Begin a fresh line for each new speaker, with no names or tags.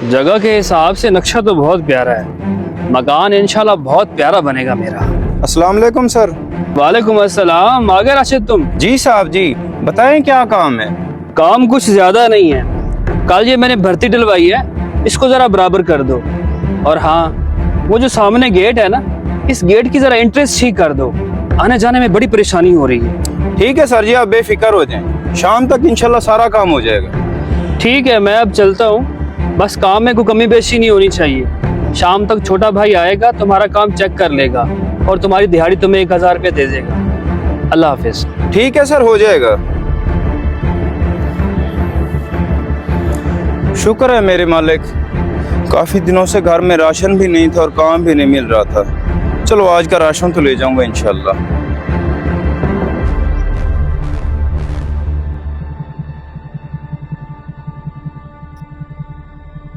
जगह के हिसाब से नक्शा तो बहुत प्यारा है। मकान इंशाल्लाह बहुत प्यारा बनेगा मेरा।
अस्सलाम वालेकुम सर।
वालेकुम अस्सलाम। आ गए राशिद तुम?
जी साहब जी, बताएं क्या काम है?
काम कुछ ज्यादा नहीं है। कल ये मैंने भर्ती डलवाई है, इसको जरा बराबर कर दो। और हाँ, वो जो सामने गेट है ना, इस गेट की जरा इंटरेस्ट ठीक कर दो। आने जाने में बड़ी परेशानी हो रही है।
ठीक है सर जी, आप बेफिक्र हो जाएं, शाम तक इंशाल्लाह सारा काम हो जाएगा।
ठीक है, मैं अब चलता हूँ। बस काम में कोई कमी बेशी नहीं होनी चाहिए। शाम तक छोटा भाई आएगा, तुम्हारा काम चेक कर लेगा और तुम्हारी दिहाड़ी तुम्हें 1000 रुपये दे देगा। अल्लाह हाफिज।
ठीक है सर, हो जाएगा। शुक्र है मेरे मालिक, काफी दिनों से घर में राशन भी नहीं था और काम भी नहीं मिल रहा था। चलो आज का राशन तो ले जाऊंगा इंशाल्लाह।